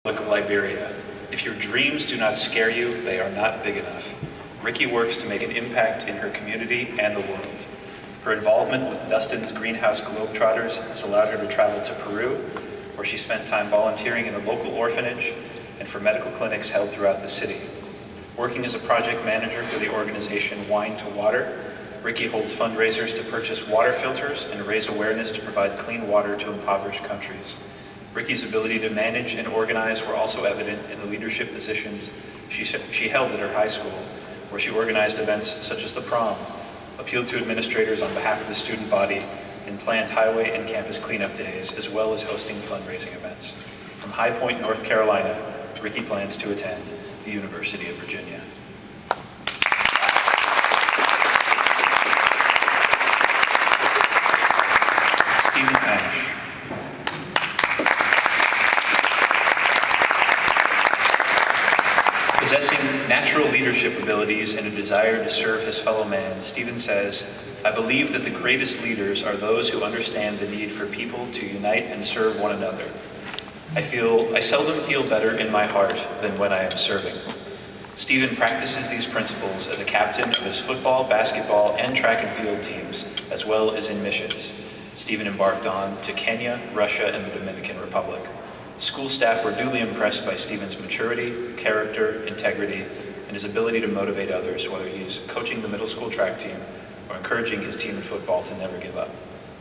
Republic of Liberia. If your dreams do not scare you, they are not big enough. Ricky works to make an impact in her community and the world. Her involvement with Dustin's Greenhouse Globetrotters has allowed her to travel to Peru, where she spent time volunteering in a local orphanage and for medical clinics held throughout the city. Working as a project manager for the organization Wine to Water, Ricky holds fundraisers to purchase water filters and raise awareness to provide clean water to impoverished countries. Ricky's ability to manage and organize were also evident in the leadership positions she held at her high school, where she organized events such as the prom, appealed to administrators on behalf of the student body, and planned highway and campus cleanup days, as well as hosting fundraising events. From High Point, North Carolina, Ricky plans to attend the University of Virginia. Stephen Ash. Possessing natural leadership abilities and a desire to serve his fellow man, Stephen says, "I believe that the greatest leaders are those who understand the need for people to unite and serve one another. I seldom feel better in my heart than when I am serving." Stephen practices these principles as a captain of his football, basketball, and track and field teams, as well as in missions. Stephen embarked on to Kenya, Russia, and the Dominican Republic. School staff were duly impressed by Stephen's maturity, character, integrity, and his ability to motivate others, whether he's coaching the middle school track team or encouraging his team in football to never give up.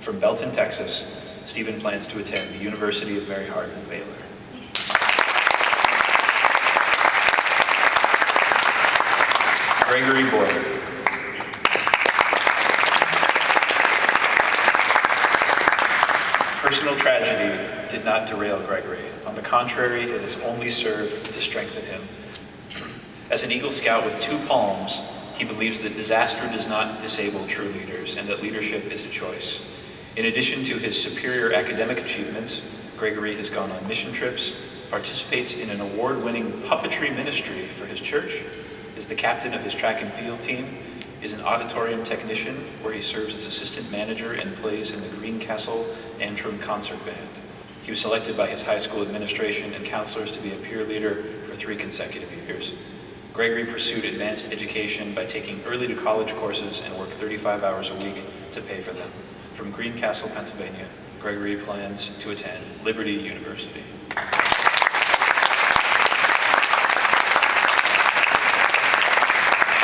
From Belton, Texas, Stephen plans to attend the University of Mary Hardin, Baylor. Gregory Boyer. Personal tragedy did not derail Gregory. On the contrary, it has only served to strengthen him. As an Eagle Scout with 2 palms, he believes that disaster does not disable true leaders and that leadership is a choice. In addition to his superior academic achievements, Gregory has gone on mission trips, participates in an award-winning puppetry ministry for his church, is the captain of his track and field team, is an auditorium technician where he serves as assistant manager and plays in the Greencastle Antrim Concert Band. He was selected by his high school administration and counselors to be a peer leader for 3 consecutive years. Gregory pursued advanced education by taking early to college courses and worked 35 hours a week to pay for them. From Greencastle, Pennsylvania, Gregory plans to attend Liberty University.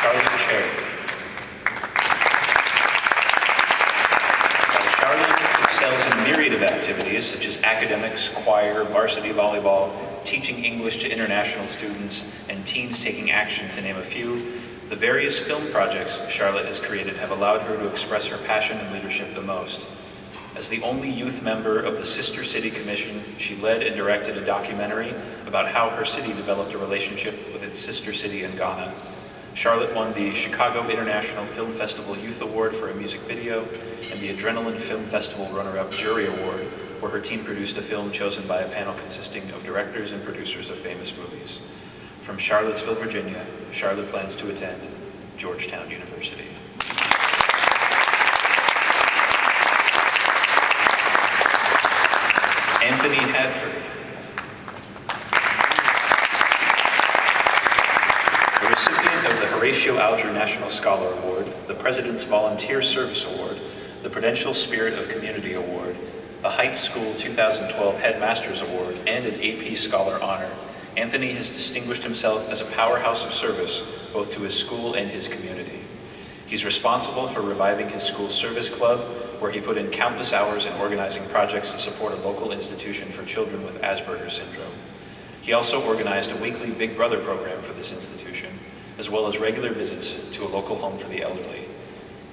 Charlotte Cherry. Charlotte excels in a myriad of activities such as academics, choir, varsity volleyball, teaching English to international students, and teens taking action, to name a few. The various film projects Charlotte has created have allowed her to express her passion and leadership the most. As the only youth member of the Sister City Commission, she led and directed a documentary about how her city developed a relationship with its sister city in Ghana. Charlotte won the Chicago International Film Festival Youth Award for a music video and the Adrenaline Film Festival Runner-Up Jury Award, where her team produced a film chosen by a panel consisting of directors and producers of famous movies. From Charlottesville, Virginia, Charlotte plans to attend Georgetown University. Anthony Hadford. The recipient of the Horatio Alger National Scholar Award, the President's Volunteer Service Award, the Prudential Spirit of Community Award, the Heights School 2012 Headmasters Award, and an AP Scholar Honor, Anthony has distinguished himself as a powerhouse of service both to his school and his community. He's responsible for reviving his school service club, where he put in countless hours in organizing projects to support a local institution for children with Asperger's syndrome. He also organized a weekly Big Brother program for this institution, as well as regular visits to a local home for the elderly.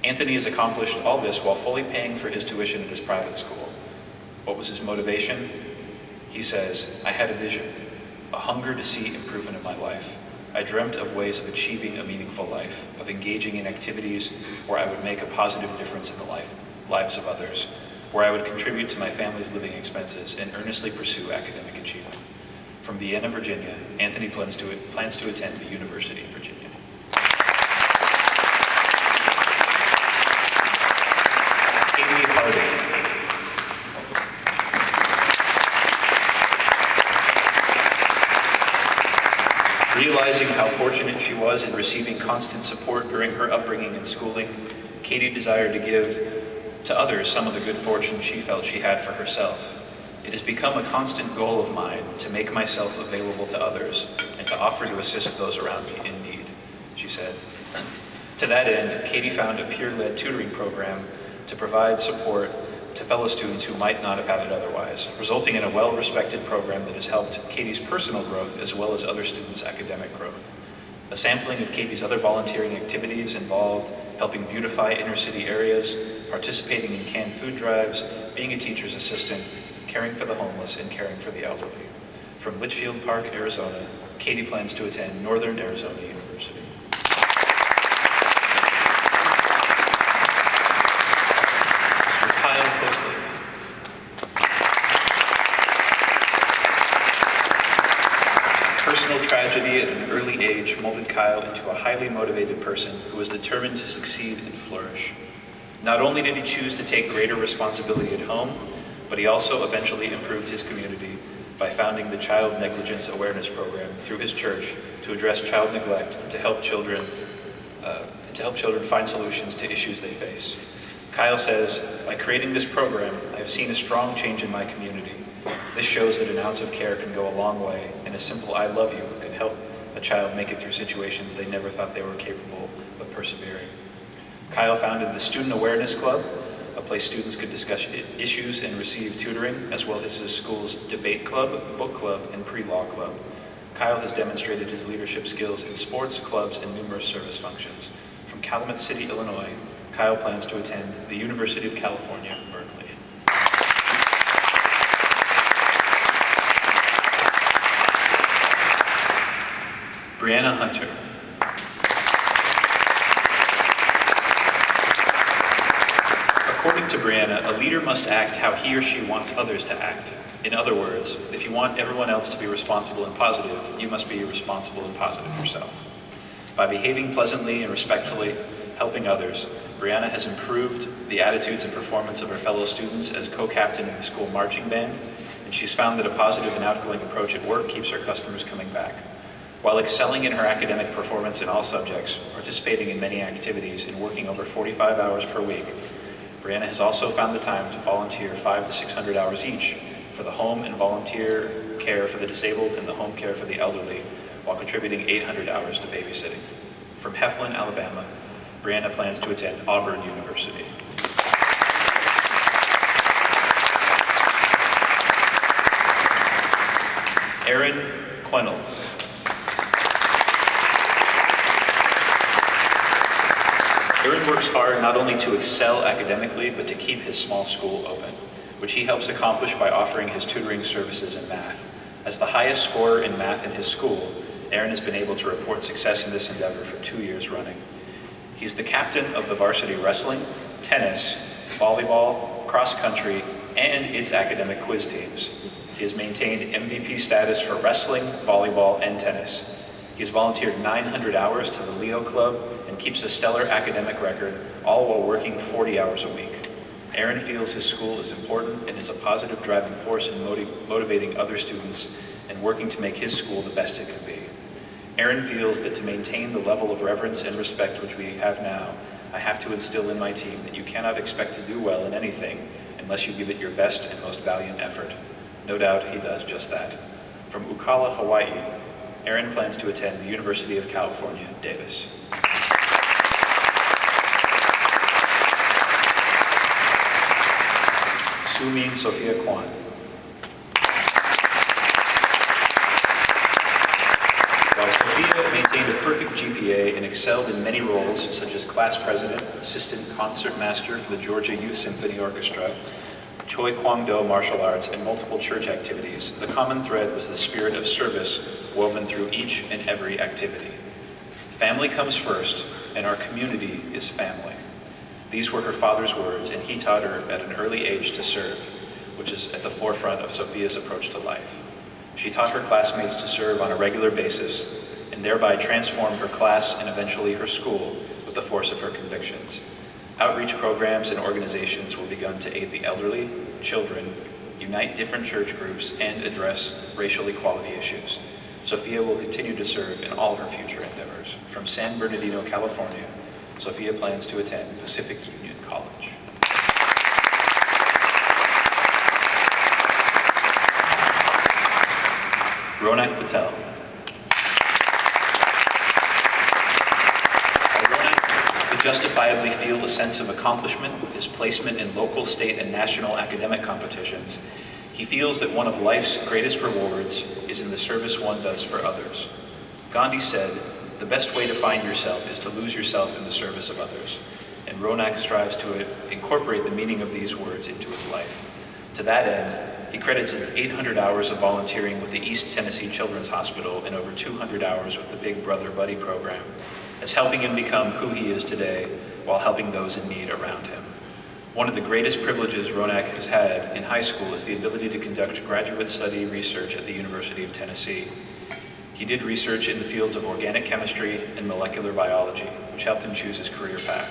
Anthony has accomplished all this while fully paying for his tuition at his private school. What was his motivation? He says, "I had a vision, a hunger to see improvement in my life. I dreamt of ways of achieving a meaningful life, of engaging in activities where I would make a positive difference in the lives of others, where I would contribute to my family's living expenses and earnestly pursue academic achievement." From Vienna, Virginia, Anthony plans to attend the University of Virginia. Amy Harding. Realizing how fortunate she was in receiving constant support during her upbringing and schooling, Katie desired to give to others some of the good fortune she felt she had for herself. It has become a constant goal of mine to make myself available to others and to offer to assist those around me in need, she said. To that end, Katie found a peer-led tutoring program to provide support to fellow students who might not have had it otherwise, resulting in a well-respected program that has helped Katie's personal growth as well as other students' academic growth. A sampling of Katie's other volunteering activities involved helping beautify inner-city areas, participating in canned food drives, being a teacher's assistant, caring for the homeless, and caring for the elderly. From Litchfield Park, Arizona, Katie plans to attend Northern Arizona University. Personal tragedy at an early age molded Kyle into a highly motivated person who was determined to succeed and flourish. Not only did he choose to take greater responsibility at home, but he also eventually improved his community by founding the Child Negligence Awareness Program through his church to address child neglect and to help children find solutions to issues they face. Kyle says, "By creating this program, I have seen a strong change in my community. This shows that an ounce of care can go a long way, and a simple 'I love you' can help a child make it through situations they never thought they were capable of persevering." Kyle founded the Student Awareness Club, a place students could discuss issues and receive tutoring, as well as his school's debate club, book club, and pre-law club. Kyle has demonstrated his leadership skills in sports, clubs, and numerous service functions. From Calumet City, Illinois, Kyle plans to attend the University of California, Berkeley. Brianna Hunter. According to Brianna, a leader must act how he or she wants others to act. In other words, if you want everyone else to be responsible and positive, you must be responsible and positive yourself. By behaving pleasantly and respectfully, helping others, Brianna has improved the attitudes and performance of her fellow students as co-captain in the school marching band, and she's found that a positive and outgoing approach at work keeps her customers coming back. While excelling in her academic performance in all subjects, participating in many activities, and working over 45 hours per week, Brianna has also found the time to volunteer 500 to 600 hours each for the home and volunteer care for the disabled and the home care for the elderly, while contributing 800 hours to babysitting. From Heflin, Alabama, Brianna plans to attend Auburn University. Aaron Quennell. Aaron works hard not only to excel academically, but to keep his small school open, which he helps accomplish by offering his tutoring services in math. As the highest scorer in math in his school, Aaron has been able to report success in this endeavor for 2 years running. He's the captain of the varsity wrestling, tennis, volleyball, cross country, and its academic quiz teams. He has maintained MVP status for wrestling, volleyball, and tennis. He has volunteered 900 hours to the Leo Club and keeps a stellar academic record, all while working 40 hours a week. Aaron feels his school is important and is a positive driving force in motivating other students and working to make his school the best it can be. Aaron feels that to maintain the level of reverence and respect which we have now, I have to instill in my team that you cannot expect to do well in anything unless you give it your best and most valiant effort. No doubt he does just that. From Ocala, Hawaii, Aaron plans to attend the University of California, Davis. Sumin Sophia Kwan. While Sophia maintained a perfect GPA and excelled in many roles, such as class president, assistant concertmaster for the Georgia Youth Symphony Orchestra, Choi Kwang-do martial arts, and multiple church activities, the common thread was the spirit of service woven through each and every activity. Family comes first, and our community is family. These were her father's words, and he taught her at an early age to serve, which is at the forefront of Sophia's approach to life. She taught her classmates to serve on a regular basis, and thereby transformed her class and eventually her school with the force of her convictions. Outreach programs and organizations were begun to aid the elderly, children, unite different church groups, and address racial equality issues. Sophia will continue to serve in all her future endeavors. From San Bernardino, California, Sophia plans to attend Pacific Union College. Ronak Patel. While Ronak could justifiably feel a sense of accomplishment with his placement in local, state, and national academic competitions, he feels that one of life's greatest rewards is in the service one does for others. Gandhi said, "The best way to find yourself is to lose yourself in the service of others." And Ronak strives to incorporate the meaning of these words into his life. To that end, he credits his 800 hours of volunteering with the East Tennessee Children's Hospital and over 200 hours with the Big Brother Buddy program as helping him become who he is today while helping those in need around him. One of the greatest privileges Ronak has had in high school is the ability to conduct graduate study research at the University of Tennessee. He did research in the fields of organic chemistry and molecular biology, which helped him choose his career path,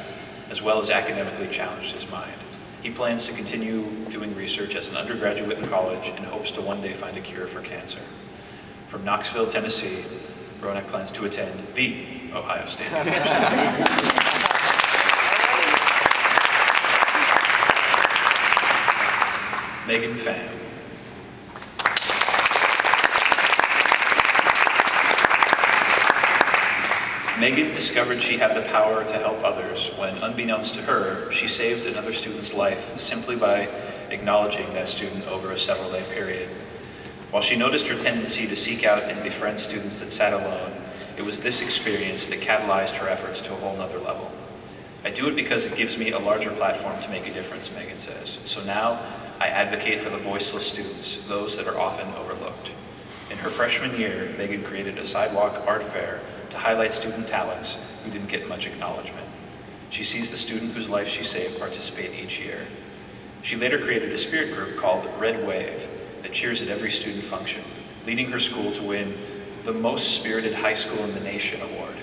as well as academically challenged his mind. He plans to continue doing research as an undergraduate in college and hopes to one day find a cure for cancer. From Knoxville, Tennessee, Ronak plans to attend the Ohio State University. Megan Pham. Megan discovered she had the power to help others when, unbeknownst to her, she saved another student's life simply by acknowledging that student over a several-day period. While she noticed her tendency to seek out and befriend students that sat alone, it was this experience that catalyzed her efforts to a whole nother level. "I do it because it gives me a larger platform to make a difference," Megan says. "So now I advocate for the voiceless students, those that are often overlooked." In her freshman year, Megan created a sidewalk art fair to highlight student talents who didn't get much acknowledgement. She sees the student whose life she saved participate each year. She later created a spirit group called Red Wave that cheers at every student function, leading her school to win the Most Spirited High School in the Nation award.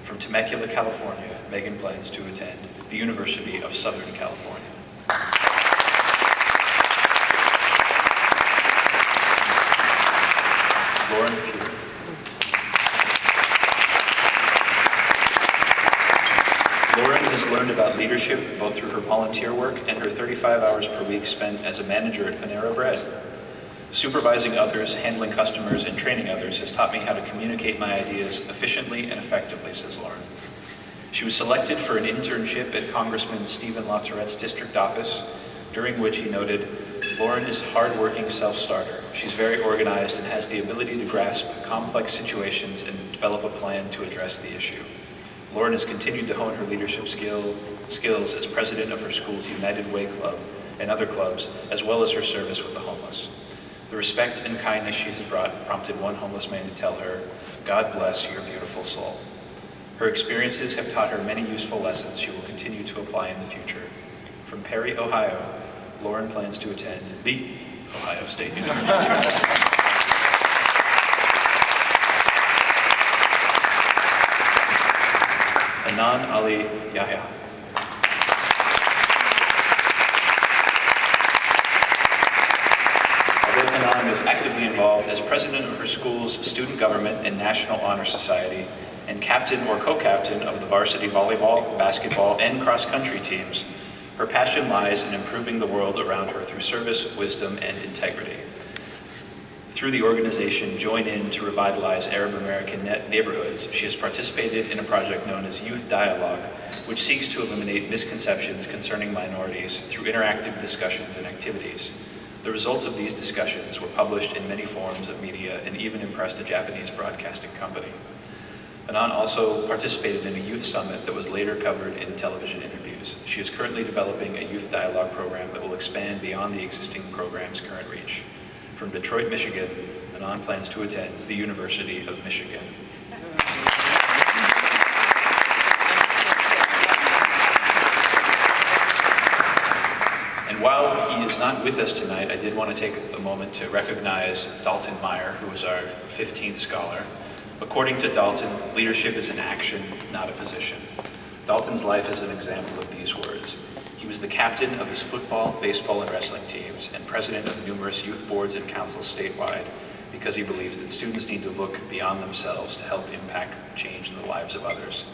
From Temecula, California, Megan plans to attend the University of Southern California. Lauren Pugh. Lauren has learned about leadership both through her volunteer work and her 35 hours per week spent as a manager at Panera Bread. Supervising others, handling customers, and training others has taught me how to communicate my ideas efficiently and effectively, says Lauren. She was selected for an internship at Congressman Stephen Lazarette's district office, during which he noted, "Lauren is a hard-working self-starter. She's very organized and has the ability to grasp complex situations and develop a plan to address the issue." Lauren has continued to hone her leadership skills as president of her school's United Way Club and other clubs, as well as her service with the homeless. The respect and kindness she has brought prompted one homeless man to tell her, "God bless your beautiful soul." Her experiences have taught her many useful lessons she will continue to apply in the future. From Perry, Ohio, Lauren plans to attend the Ohio State University. Anan Ali Yahya. Although Anan is actively involved as president of her school's student government and National Honor Society, and captain or co-captain of the varsity volleyball, basketball, and cross-country teams, her passion lies in improving the world around her through service, wisdom, and integrity. Through the organization Join In to Revitalize Arab American Neighborhoods, she has participated in a project known as Youth Dialogue, which seeks to eliminate misconceptions concerning minorities through interactive discussions and activities. The results of these discussions were published in many forms of media and even impressed a Japanese broadcasting company. Anan also participated in a youth summit that was later covered in television interviews. She is currently developing a youth dialogue program that will expand beyond the existing program's current reach. From Detroit, Michigan, Anan plans to attend the University of Michigan. And while he is not with us tonight, I did want to take a moment to recognize Dalton Meyer, who is our 15th scholar. According to Dalton, leadership is an action, not a position. Dalton's life is an example of these words. He was the captain of his football, baseball, and wrestling teams, and president of numerous youth boards and councils statewide, because he believes that students need to look beyond themselves to help impact change in the lives of others.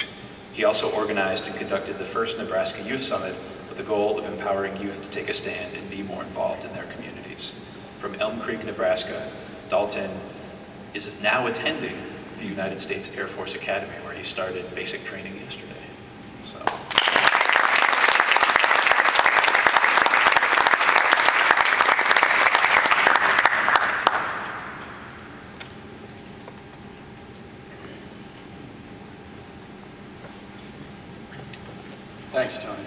He also organized and conducted the first Nebraska Youth Summit with the goal of empowering youth to take a stand and be more involved in their communities. From Elm Creek, Nebraska, Dalton is now attending the United States Air Force Academy, where he started basic training yesterday. So. Thanks, Tony.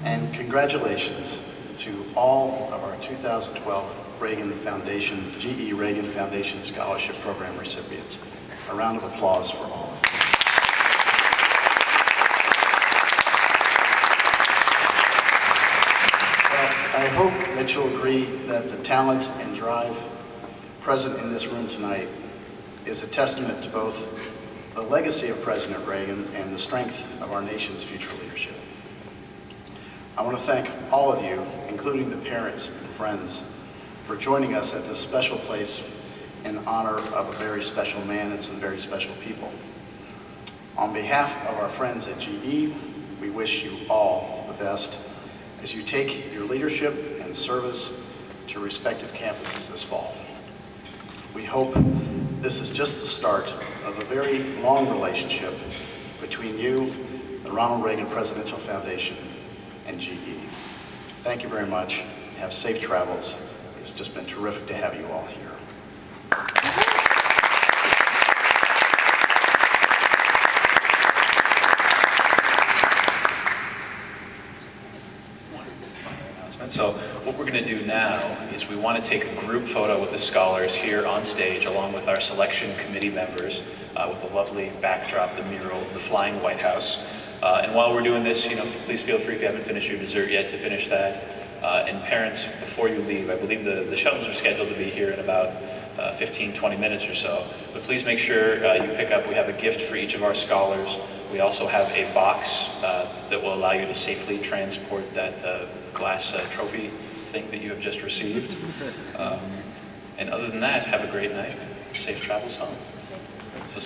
And congratulations to all of our 2012 Reagan Foundation, GE-REAGAN Foundation Scholarship Program recipients. A round of applause for all of you. Well, I hope that you'll agree that the talent and drive present in this room tonight is a testament to both the legacy of President Reagan and the strength of our nation's future leadership. I want to thank all of you, including the parents and friends, for joining us at this special place in honor of a very special man and some very special people. On behalf of our friends at GE, we wish you all the best as you take your leadership and service to respective campuses this fall. We hope this is just the start of a very long relationship between you, the Ronald Reagan Presidential Foundation, and GE. Thank you very much. Have safe travels. It's just been terrific to have you all here. So what we're going to do now is we want to take a group photo with the scholars here on stage, along with our selection committee members, with the lovely backdrop, the mural, the flying White House. And while we're doing this, please feel free, if you haven't finished your dessert yet, to finish that. And parents, before you leave, I believe the shuttles are scheduled to be here in about 15, 20 minutes or so. But please make sure you pick up, we have a gift for each of our scholars. We also have a box that will allow you to safely transport that glass trophy thing that you have just received. And other than that, have a great night. Safe travels home. So,